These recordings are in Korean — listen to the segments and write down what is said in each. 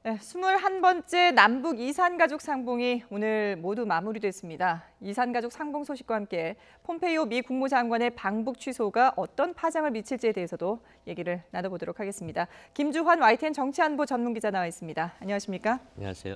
네, 21번째 남북 이산가족 상봉이 오늘 모두 마무리됐습니다. 이산가족 상봉 소식과 함께 폼페이오 미 국무장관의 방북 취소가 어떤 파장을 미칠지에 대해서도 얘기를 나눠보도록 하겠습니다. 김주환 YTN 정치안보 전문기자 나와 있습니다. 안녕하십니까? 안녕하세요.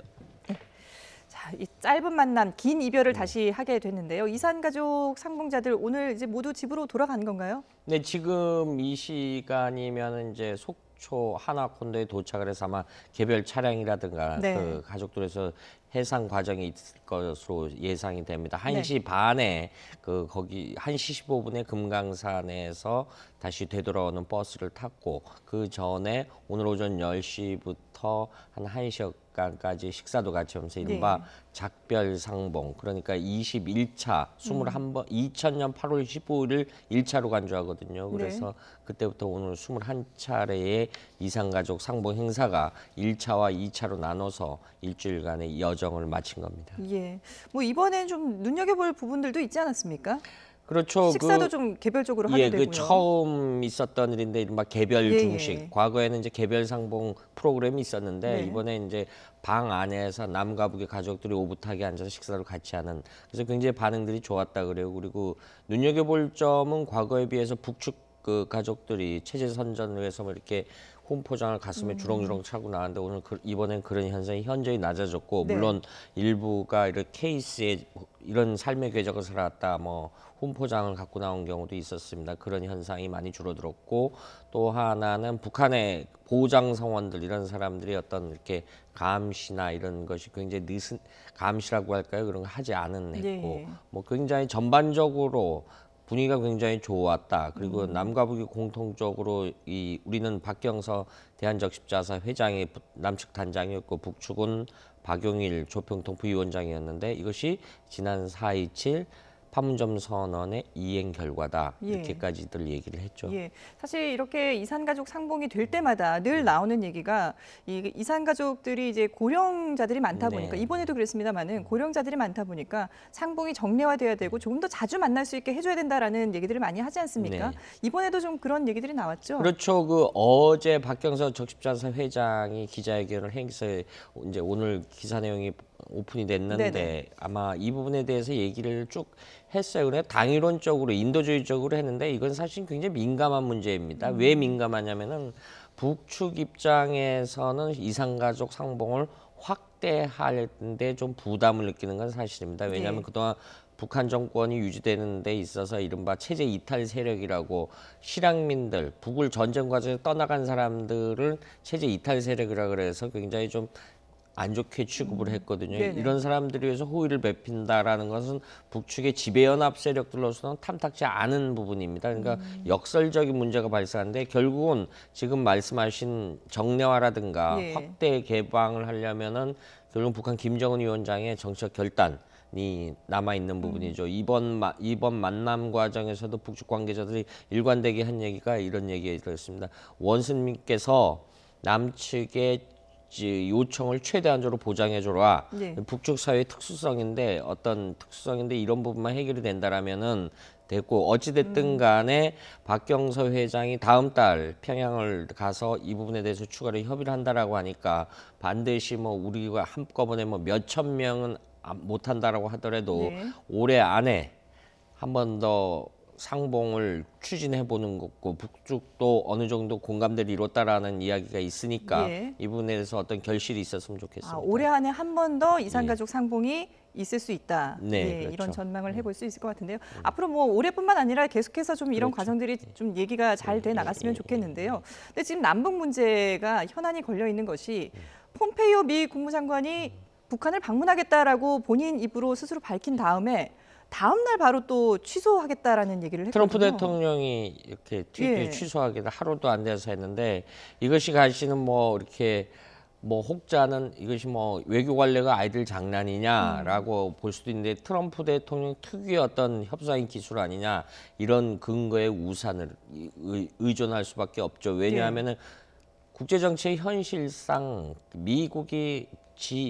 자, 이 짧은 만남, 긴 이별을 다시 하게 됐는데요. 이산가족 상봉자들 오늘 이제 모두 집으로 돌아간 건가요? 네, 지금 이 시간이면 이제 속초 하나콘도에 도착을 해서 아마 개별 차량이라든가 네. 그 가족들에서 해상 과정이 있을 것으로 예상이 됩니다. 네. 1시 반에 거기 1시 15분에 금강산에서 다시 되돌아오는 버스를 탔고 그 전에 오늘 오전 10시부터 한 1시간까지 식사도 같이 하면서 이른바 네. 작별상봉, 그러니까 21차 21번 2000년 8월 15일을 1차로 간주하거든요. 그래서 그때부터 오늘 21차례의 이산가족 상봉 행사가 1차와 2차로 나눠서 일주일간의 여정을 마친 겁니다. 예. 뭐 이번엔 좀 눈여겨볼 부분들도 있지 않았습니까? 그렇죠. 식사도 좀 개별적으로 하게 예, 되고요. 그 처음 있었던 일인데 이른바 개별 예, 중식. 예. 과거에는 이제 개별 상봉 프로그램이 있었는데 네. 이번에 이제 방 안에서 남과 북의 가족들이 오붓하게 앉아서 식사를 같이 하는. 그래서 굉장히 반응들이 좋았다 그래요. 그리고 눈여겨볼 점은 과거에 비해서 북측 그 가족들이 체제 선전을 위해서 뭐 이렇게 홈포장을 가슴에 주렁주렁 차고 나왔는데 오늘 이번엔 그런 현상이 현저히 낮아졌고 네. 물론 일부가 이런 케이스에 이런 삶의 궤적을 살아왔다 뭐 홈포장을 갖고 나온 경우도 있었습니다. 그런 현상이 많이 줄어들었고 또 하나는 북한의 보장 성원들 이런 사람들이 어떤 이렇게 감시나 이런 것이 굉장히 늦은 감시라고 할까요? 그런 거 하지 않은 했고 네. 뭐 굉장히 전반적으로 분위기가 굉장히 좋았다. 그리고 남과 북이 공통적으로 우리는 박경서 대한적십자사 회장이 남측 단장이었고 북측은 박용일 조평통 부위원장이었는데 이것이 지난 4.27 판문점 선언의 이행 결과다. 예. 이렇게까지들 얘기를 했죠. 예, 사실 이렇게 이산가족 상봉이 될 때마다 늘 나오는 얘기가 이 이산가족들이 이제 고령자들이 많다 네. 보니까 이번에도 그랬습니다만은 고령자들이 많다 보니까 상봉이 정례화돼야 되고 조금 더 자주 만날 수 있게 해줘야 된다라는 얘기들을 많이 하지 않습니까? 네. 이번에도 좀 그런 얘기들이 나왔죠. 그렇죠. 어제 박경서 적십자사 회장이 기자회견을 해서 이제 오늘 기사 내용이 오픈이 됐는데 네네. 아마 이 부분에 대해서 얘기를 쭉 했어요. 그래 당이론적으로 인도주의적으로 했는데 이건 사실 굉장히 민감한 문제입니다. 왜 민감하냐면은 북측 입장에서는 이산가족 상봉을 확대하는데 좀 부담을 느끼는 건 사실입니다. 왜냐하면 네. 그동안 북한 정권이 유지되는 데 있어서 이른바 체제 이탈 세력이라고 실향민들, 북을 전쟁 과정에서 떠나간 사람들을 체제 이탈 세력이라 그래서 굉장히 좀 안 좋게 취급을 했거든요. 네네. 이런 사람들이 위해서 호의를 베푼다라는 것은 북측의 지배연합 세력들로서는 탐탁지 않은 부분입니다. 그러니까 역설적인 문제가 발생하는데 결국은 지금 말씀하신 정례화라든가 예. 확대 개방을 하려면은 결국 북한 김정은 위원장의 정치적 결단이 남아 있는 부분이죠. 이번 만남 과정에서도 북측 관계자들이 일관되게 한 얘기가 이런 얘기였습니다. 원수님께서 남측의 요청을 최대한적으로 보장해줘라. 네. 북측 사회의 특수성인데 이런 부분만 해결이 된다라면은 됐고 어찌됐든 간에 박경서 회장이 다음 달 평양을 가서 이 부분에 대해서 추가로 협의를 한다라고 하니까 반드시 뭐 우리가 한꺼번에 뭐 몇천 명은 못 한다라고 하더라도 네. 올해 안에 한 번 더 상봉을 추진해 보는 거고 북쪽도 어느 정도 공감대를 이뤘다라는 이야기가 있으니까 예. 이 부분에 대해서 어떤 결실이 있었으면 좋겠습니다. 올해 안에 한 번 더 이산가족 상봉이 있을 수 있다. 네, 예, 그렇죠. 이런 전망을 해볼 수 있을 것 같은데요. 앞으로 뭐 올해뿐만 아니라 계속해서 좀 이런 그렇죠. 과정들이 좀 얘기가 잘 돼 나갔으면 좋겠는데요. 근데 지금 남북 문제가 현안이 걸려 있는 것이 폼페이오 미 국무장관이 북한을 방문하겠다라고 본인 입으로 스스로 밝힌 다음 날 바로 또 취소하겠다라는 얘기를 했거든요. 트럼프 대통령이 이렇게 트위터에 예. 취소하기도 하루도 안 돼서 했는데 이것이 가시는 뭐 이렇게 뭐 혹자는 이것이 뭐 외교 관례가 아이들 장난이냐라고 볼 수도 있는데 트럼프 대통령 특유의 어떤 협상의 기술 아니냐 이런 근거의 우산을 의존할 수밖에 없죠. 왜냐하면은 국제 정치의 현실상 미국이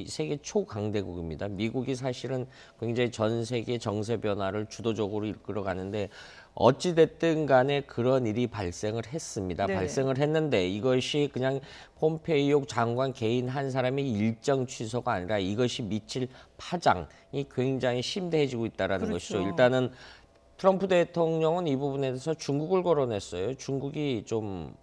세계 초강대국입니다. 미국이 사실은 굉장히 전 세계 정세 변화를 주도적으로 이끌어가는데 어찌 됐든 간에 그런 일이 발생을 했습니다. 네네. 발생을 했는데 이것이 그냥 폼페이오 장관 개인 한 사람의 일정 취소가 아니라 이것이 미칠 파장이 굉장히 심대해지고 있다라는 그렇죠. 것이죠. 일단은 트럼프 대통령은 이 부분에 대해서 중국을 거론했어요. 중국이 좀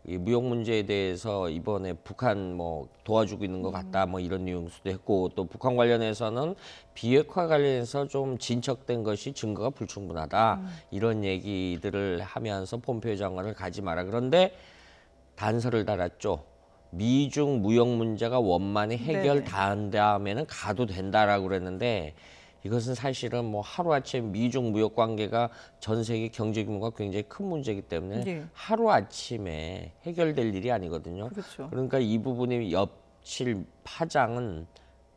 이 무역 문제에 대해서 이번에 북한 뭐 도와주고 있는 것 같다 뭐 이런 뉘앙스도 했고, 또 북한 관련해서는 비핵화 관련해서 좀 진척된 것이 증거가 불충분하다 이런 얘기들을 하면서 폼페이오 장관을 가지 마라. 그런데 단서를 달았죠. 미중 무역 문제가 원만히 해결된 다음에는 가도 된다라고 그랬는데, 이것은 사실은 뭐 하루아침에 미중 무역 관계가 전 세계 경제 규모가 굉장히 큰 문제이기 때문에 네. 하루아침에 해결될 일이 아니거든요. 그렇죠. 그러니까 이 부분이 겹칠 파장은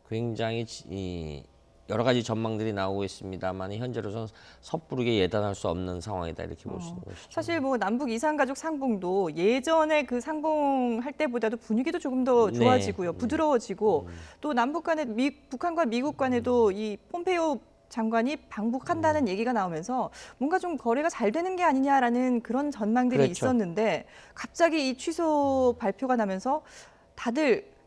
굉장히 여러 가지 전망들이 나오고 있습니다만 현재로서는 섣부르게 예단할 수 없는 상황이다 이렇게 볼 수 있는 것이죠. 사실 뭐 남북 이산가족 상봉도 예전에 그 상봉할 때보다도 분위기도 조금 더 네. 좋아지고요. 부드러워지고 또 남북 간에 북한과 미국 간에도 이 폼페이오 장관이 방북한다는 얘기가 나오면서 뭔가 좀 거래가 잘 되는 게 아니냐라는 그런 전망들이 그렇죠. 있었는데 갑자기 이 취소 발표가 나면서 다들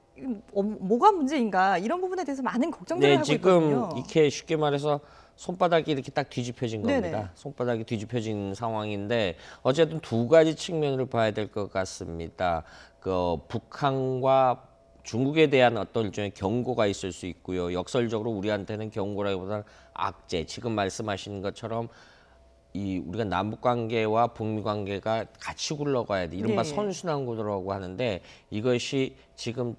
뭐가 문제인가 이런 부분에 대해서 많은 걱정들을 네, 하고 지금 있거든요. 이렇게 쉽게 말해서 손바닥이 이렇게 딱 뒤집혀진 겁니다. 네네. 손바닥이 뒤집혀진 상황인데 어쨌든 두 가지 측면을 봐야 될 것 같습니다. 그 북한과 중국에 대한 어떤 일종의 경고가 있을 수 있고요. 역설적으로 우리한테는 경고라기보다는 악재. 지금 말씀하신 것처럼 이 우리가 남북 관계와 북미 관계가 같이 굴러가야 돼. 이른바 네. 선순환 구도라고 하는데 이것이 지금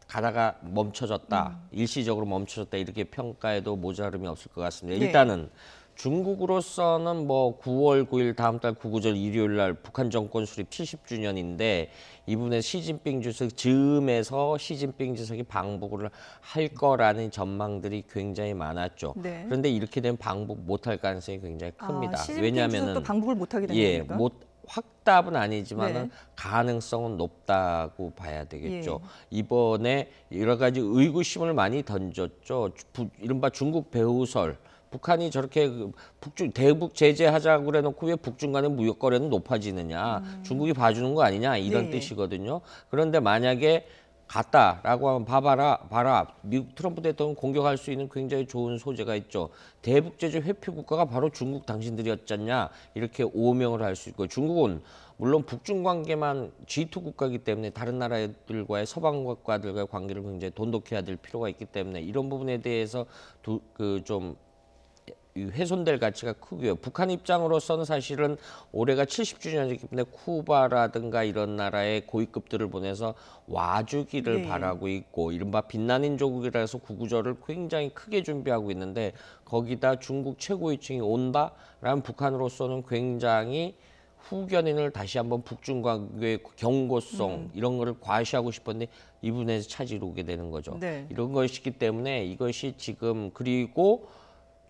가다가 멈춰졌다, 일시적으로 멈춰졌다 이렇게 평가해도 모자름이 없을 것 같습니다. 네. 일단은 중국으로서는 뭐 9월 9일 다음 달 구구절 일요일 날 북한 정권 수립 70주년인데 이분의 시진핑 주석 즈음에서 시진핑 주석이 방북을 할 거라는 전망들이 굉장히 많았죠. 네. 그런데 이렇게 되면 방북 못할 가능성이 굉장히 큽니다. 시진핑 왜냐하면은 주석도 방북을 못하게 되는 예, 겁니까? 못 확답은 아니지만은 네. 가능성은 높다고 봐야 되겠죠. 예. 이번에 여러 가지 의구심을 많이 던졌죠. 이른바 중국 배후설. 북한이 저렇게 대북 제재하자고 그래놓고 왜 북중 간의 무역 거래는 높아지느냐. 중국이 봐주는 거 아니냐 이런 네. 뜻이거든요. 그런데 만약에 갔다라고 하면 봐라. 미국 트럼프 대통령 공격할 수 있는 굉장히 좋은 소재가 있죠. 대북 제재 회피 국가가 바로 중국 당신들이었잖냐 이렇게 오명을 할 수 있고, 중국은 물론 북중 관계만 G2 국가이기 때문에 다른 나라들과의 서방 국가들과의 관계를 굉장히 돈독해야 될 필요가 있기 때문에 이런 부분에 대해서 좀 훼손될 가치가 크고요. 북한 입장으로서는 사실은 올해가 70주년이기 때문에 쿠바라든가 이런 나라의 고위급들을 보내서 와주기를 네. 바라고 있고, 이른바 빛나는 조국이라서 구구절을 굉장히 크게 준비하고 있는데 거기다 중국 최고위층이 온다라면 북한으로서는 굉장히 후견인을 다시 한번 북중 관계의 경고성 이런 거를 과시하고 싶었는데 이분에서 차지로 오게 되는 거죠. 네. 이런 것이기 때문에 이것이 지금, 그리고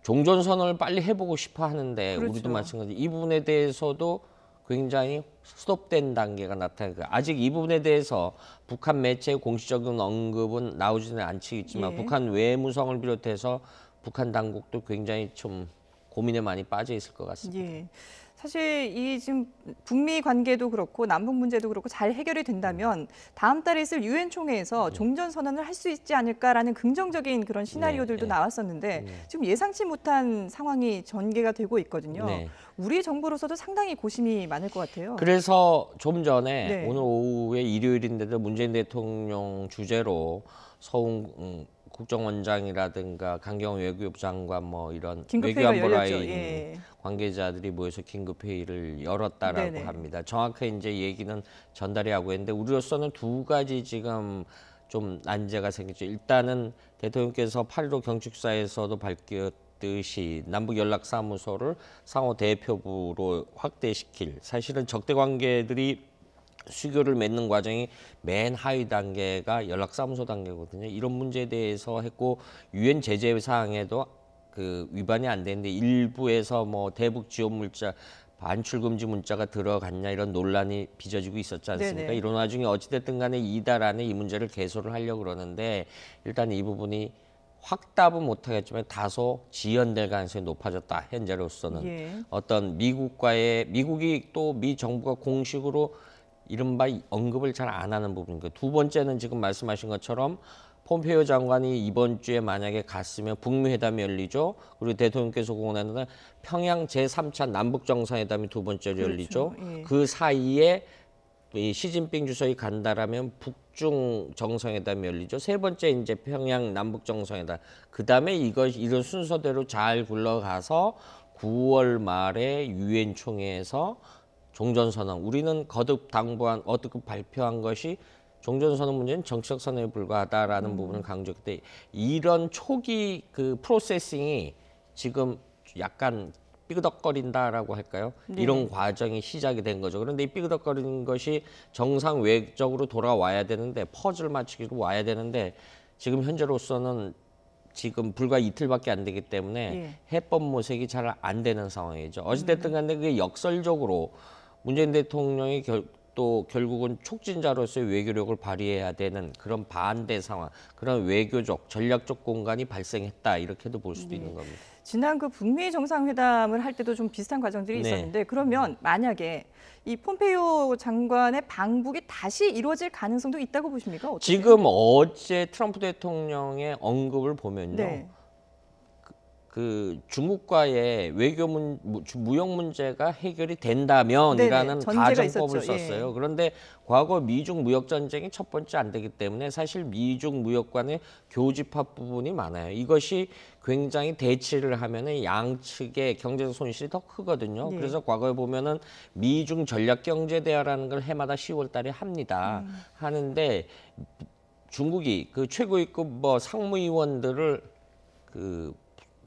종전선언을 빨리 해보고 싶어 하는데 그렇죠. 우리도 마찬가지 이 부분에 대해서도 굉장히 스톱된 단계가 나타나고, 아직 이 부분에 대해서 북한 매체의 공식적인 언급은 나오지는 않지만 예. 북한 외무성을 비롯해서 북한 당국도 굉장히 좀 고민에 많이 빠져 있을 것 같습니다. 예. 사실 이 지금 북미 관계도 그렇고 남북 문제도 그렇고 잘 해결이 된다면 다음 달에 있을 유엔 총회에서 종전 선언을 할 수 있지 않을까라는 긍정적인 그런 시나리오들도 네. 나왔었는데 지금 예상치 못한 상황이 전개가 되고 있거든요. 네. 우리 정부로서도 상당히 고심이 많을 것 같아요. 그래서 좀 전에 네. 오늘 오후에 일요일인데도 문재인 대통령 주재로 서훈 국정원장이라든가 강경호 외교부 장관 뭐 이런 긴급회의가 외교안보 열렸죠. 라인 예. 관계자들이 모여서 긴급회의를 열었다라고 네네. 합니다. 정확하게 이제 얘기는 전달이 하고 있는데 우리로서는 두 가지 지금 좀 난제가 생겼죠. 일단은 대통령께서 8.15 경축사에서도 밝혔듯이 남북 연락사무소를 상호 대표부로 확대시킬, 사실은 적대 관계들이 수교를 맺는 과정이 맨 하위 단계가 연락사무소 단계거든요. 이런 문제에 대해서 했고, 유엔 제재 사항에도 그 위반이 안 되는데 일부에서 뭐 대북 지원 물자 반출 금지 문자가 들어갔냐 이런 논란이 빚어지고 있었지 않습니까? 네네. 이런 와중에 어찌됐든 간에 이달 안에 이 문제를 개소를 하려고 그러는데 일단 이 부분이 확답은 못하겠지만 다소 지연될 가능성이 높아졌다. 현재로서는 예. 어떤 미국이 또 미 정부가 공식으로 이른바 언급을 잘 안 하는 부분이고 두 번째는 지금 말씀하신 것처럼 폼페이오 장관이 이번 주에 만약에 갔으면 북미 회담이 열리죠. 그리고 대통령께서 공언하는 평양 제3차 남북 정상회담이 두 번째로 열리죠. 예. 그 사이에 이 시진핑 주석이 간다라면 북중 정상회담이 열리죠. 세 번째 이제 평양 남북 정상회담. 그다음에 이런 순서대로 잘 굴러가서 9월 말에 유엔 총회에서 종전선언. 우리는 거듭 당부한 어떻게 발표한 것이 종전선언 문제는 정치적 선언에 불과하다라는 부분을 강조했기 때문에 이런 초기 그 프로세싱이 지금 약간 삐그덕거린다라고 할까요? 네. 이런 과정이 시작이 된 거죠. 그런데 이 삐그덕거리는 것이 정상 외적으로 돌아와야 되는데 퍼즐 맞추기로 와야 되는데 지금 현재로서는 지금 불과 이틀밖에 안 되기 때문에 예. 해법 모색이 잘 안 되는 상황이죠. 어찌됐든 간에 그게 역설적으로 문재인 대통령이 또 결국은 촉진자로서의 외교력을 발휘해야 되는 그런 반대 상황, 그런 외교적, 전략적 공간이 발생했다 이렇게도 볼 수도 있는 겁니다. 지난 그 북미 정상회담을 할 때도 좀 비슷한 과정들이 네. 있었는데 그러면 만약에 이 폼페이오 장관의 방북이 다시 이루어질 가능성도 있다고 보십니까? 어떠세요? 지금 어제 트럼프 대통령의 언급을 보면요. 네. 그 중국과의 무역 문제가 해결이 된다면이라는 네네, 전제가 가정법을 있었죠. 썼어요. 예. 그런데 과거 미중 무역 전쟁이 첫 번째 안 되기 때문에 사실 미중 무역 간의 교집합 부분이 많아요. 이것이 굉장히 대치를 하면은 양측의 경제적 손실이 더 크거든요. 예. 그래서 과거에 보면은 미중 전략 경제 대화라는 걸 해마다 10월 달에 합니다. 하는데 중국이 그 최고위급 상무위원들을 그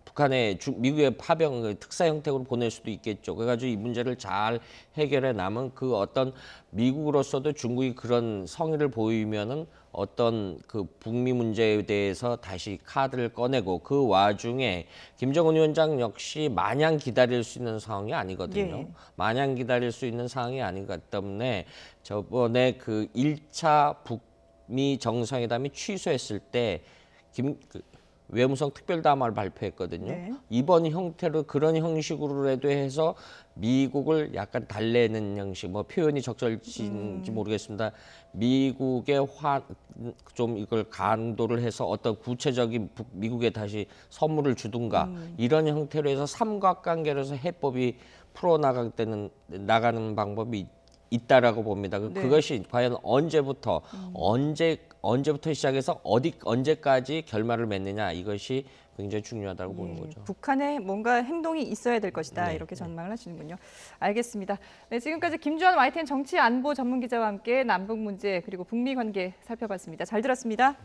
북한의 미국의 파병 특사 형태로 보낼 수도 있겠죠. 그래가지고 이 문제를 잘 해결해 남은 그 어떤 미국으로서도 중국이 그런 성의를 보이면은 어떤 그 북미 문제에 대해서 다시 카드를 꺼내고 그 와중에 김정은 위원장 역시 마냥 기다릴 수 있는 상황이 아니거든요. 예. 마냥 기다릴 수 있는 상황이 아니기 때문에 저번에 그 1차 북미 정상회담이 취소했을 때 외무성 특별담화를 발표했거든요. 네. 이번 형태로 그런 형식으로라도 해서 미국을 약간 달래는 형식, 뭐 표현이 적절치인지 모르겠습니다. 미국의 좀 이걸 간도를 해서 어떤 구체적인 미국에 다시 선물을 주든가 이런 형태로 해서 삼각관계로 해서 해법이 풀어나가게 되는 나가는 방법이 있다라고 봅니다. 네. 그것이 과연 언제부터 시작해서 언제까지 결말을 맺느냐 이것이 굉장히 중요하다고 보는 거죠. 북한에 뭔가 행동이 있어야 될 것이다 네. 이렇게 전망을 하시는군요. 알겠습니다. 네, 지금까지 김주환 YTN 정치안보 전문기자와 함께 남북 문제 그리고 북미 관계 살펴봤습니다. 잘 들었습니다.